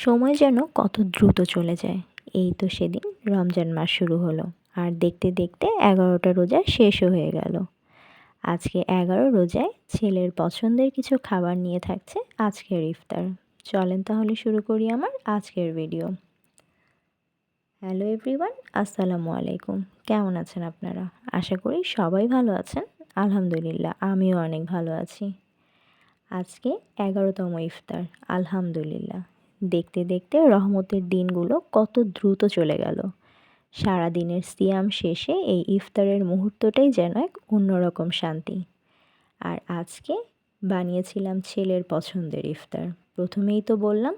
সময় যেন কত দ্রুত চলে যায়। এই তো সেদিন রমজান মাস শুরু হলো, আর দেখতে দেখতে 11টা রোজা শেষও হয়ে গেল। আজকে 11 রোজায় ছেলের পছন্দের কিছু খাবার নিয়ে থাকছে আজকের ইফতার। চলেন তাহলে শুরু করি আমার আজকের ভিডিও। হ্যালো এভরিওয়ান, আসসালামু আলাইকুম। কেমন আছেন আপনারা? আশা করি সবাই ভালো আছেন। আলহামদুলিল্লাহ, আমিও অনেক ভালো আছি। আজকে 11তম ইফতার। আলহামদুলিল্লাহ, দেখতে দেখতে রহমতের দিনগুলো কত দ্রুত চলে গেল। সারাদিনের সিয়াম শেষে এই ইফতারের মুহূর্তটাই যেন এক অন্যরকম শান্তি। আর আজকে বানিয়েছিলাম ছেলের পছন্দের ইফতার। প্রথমেই তো বললাম,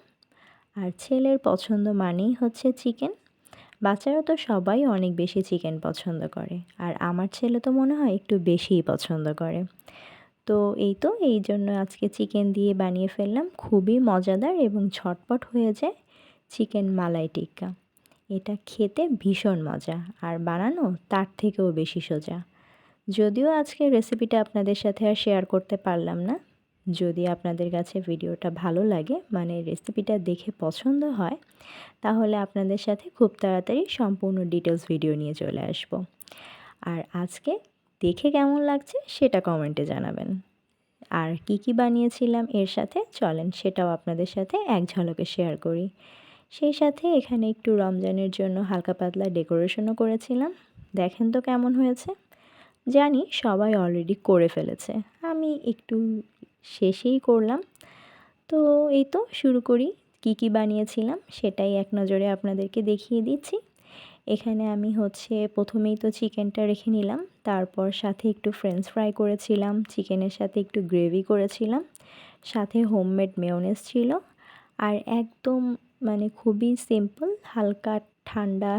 আর ছেলের পছন্দ মানেই হচ্ছে চিকেন। বাচ্চারা তো সবাই অনেক বেশি চিকেন পছন্দ করে, আর আমার ছেলে তো মনে হয় একটু বেশিই পছন্দ করে। তো এই জন্য আজকে চিকেন দিয়ে বানিয়ে ফেললাম খুবই মজাদার এবং ঝটপট হয়ে যায় চিকেন মালাই টিক্কা। এটা খেতে ভীষণ মজা, আর বানানো তার থেকেও বেশি সোজা। যদিও আজকে রেসিপিটা আপনাদের সাথে আর শেয়ার করতে পারলাম না। যদি আপনাদের কাছে ভিডিওটা ভালো লাগে, মানে রেসিপিটা দেখে পছন্দ হয়, তাহলে আপনাদের সাথে খুব তাড়াতাড়ি সম্পূর্ণ ডিটেলস ভিডিও নিয়ে চলে আসব। আর আজকে দেখে কেমন লাগছে সেটা কমেন্টে জানাবেন। আর কি বানিয়েছিলাম এর সাথে, চলেন সেটাও আপনাদের সাথে এক ঝলকে শেয়ার করি। সেই সাথে এখানে একটু রমজানের জন্য হালকা পাতলা ডেকোরেশনও করেছিলাম। দেখেন তো কেমন হয়েছে। জানি সবাই অলরেডি করে ফেলেছে, আমি একটু শেষেই করলাম। তো এই তো শুরু করি। কি বানিয়েছিলাম সেটাই এক নজরে আপনাদেরকে দেখিয়ে দিচ্ছি। এখানে আমি প্রথমেই তো চিকেনটা রেখে নিলাম, তারপর সাথে একটু ফ্রেঞ্চ ফ্রাই করেছিলাম, চিকেনের সাথে একটু গ্রেভি করেছিলাম, সাথে হোমমেড মেয়োনেজ ছিল, আর একদম মানে খুবই সিম্পল হালকা ঠান্ডা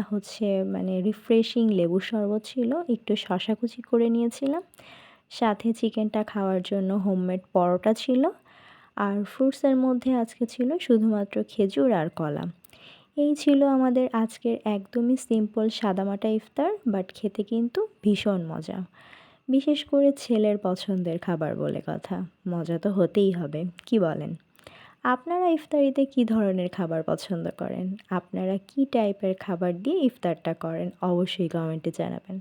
মানে রিফ্রেশিং লেবুর শরবত ছিল, একটু শশা কুচি করে নিয়েছিলাম, সাথে চিকেনটা খাওয়ার জন্য হোমমেড পরোটা ছিল, আর ফ্রুটসের মধ্যে আজকে ছিল শুধুমাত্র খেজুর আর কলা। এই ছিল আমাদের আজকের একদমই সিম্পল সাদামাটা ইফতার, বাট খেতে কিন্তু ভীষণ মজা। বিশেষ করে ছেলের পছন্দের খাবার বলে কথা, মজা তো হতেই হবে, কি বলেন? আপনারা ইফতারিতে কি ধরনের খাবার পছন্দ করেন? আপনারা কি টাইপের খাবার দিয়ে ইফতারটা করেন? অবশ্যই কমেন্টে জানাবেন।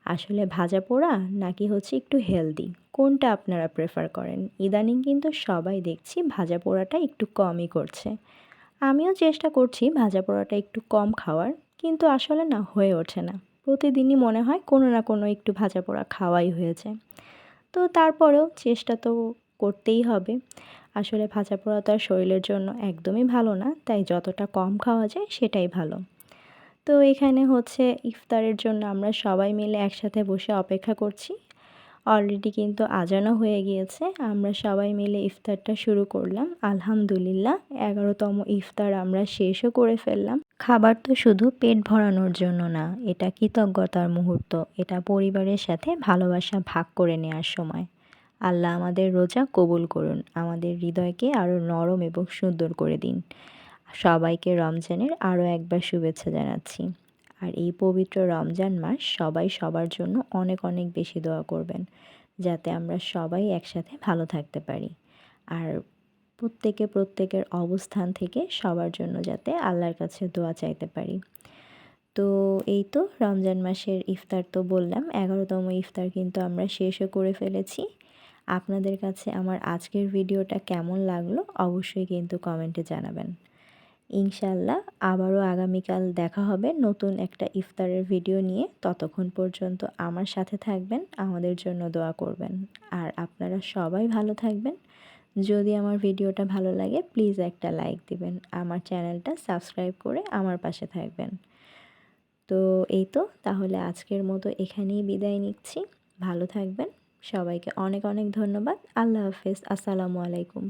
আসলে ভাজা পোড়া নাকি একটু হেলদি, কোনটা আপনারা প্রেফার করেন? ইদানিং কিন্তু সবাই দেখছি ভাজা পোড়াটা একটু কমই করছে। আমিও চেষ্টা করছি ভাজা পোড়াটা একটু কম খাওয়ার, কিন্তু আসলে না হয়ে ওঠে না। প্রতিদিনই মনে হয় কোনো না কোনো একটু ভাজা পোড়া খাওয়াই হয়েছে। তো তারপরেও চেষ্টা তো করতেই হবে। আসলে ভাজা পোড়া তো আর শরীরের জন্য একদমই ভালো না, তাই যতটা কম খাওয়া যায় সেটাই ভালো। তো এখানে ইফতারের জন্য আমরা সবাই মিলে একসাথে বসে অপেক্ষা করছি। অলরেডি কিন্তু আজানও হয়ে গিয়েছে, আমরা সবাই মিলে ইফতারটা শুরু করলাম। আলহামদুলিল্লাহ, 11তম ইফতার আমরা শেষও করে ফেললাম। খাবার তো শুধু পেট ভরানোর জন্য না, এটা কৃতজ্ঞতার মুহূর্ত, এটা পরিবারের সাথে ভালোবাসা ভাগ করে নেওয়ার সময়। আল্লাহ আমাদের রোজা কবুল করুন, আমাদের হৃদয়কে আরও নরম এবং সুন্দর করে দিন। সবাইকে রমজানের আরও একবার শুভেচ্ছা জানাচ্ছি। আর এই পবিত্র রমজান মাস সবাই সবার জন্য অনেক অনেক বেশি দোয়া করবেন, যাতে আমরা সবাই একসাথে ভালো থাকতে পারি। আর প্রত্যেকের অবস্থান থেকে সবার জন্য যাতে আল্লাহর কাছে দোয়া চাইতে পারি। তো এই তো রমজান মাসের ইফতার তো বললাম, 11তম ইফতার কিন্তু আমরা শেষও করে ফেলেছি। আপনাদের কাছে আমার আজকের ভিডিওটা কেমন লাগলো অবশ্যই কিন্তু কমেন্টে জানাবেন। ইনশাআল্লাহ আবারও আগামীকাল দেখা হবে নতুন একটা ইফতারের ভিডিও নিয়ে। ততক্ষণ পর্যন্ত আমার সাথে থাকবেন, আমাদের জন্য দোয়া করবেন। আর আপনারা সবাই ভালো থাকবেন। যদি আমার ভিডিওটা ভালো লাগে প্লিজ একটা লাইক দিবেন, আমার চ্যানেলটা সাবস্ক্রাইব করে আমার পাশে থাকবেন। তো এই তো তাহলে আজকের মতো এখানেই বিদায় নিচ্ছি। ভালো থাকবেন। সবাইকে অনেক অনেক ধন্যবাদ। আল্লাহ হাফেজ। আসসালামু আলাইকুম।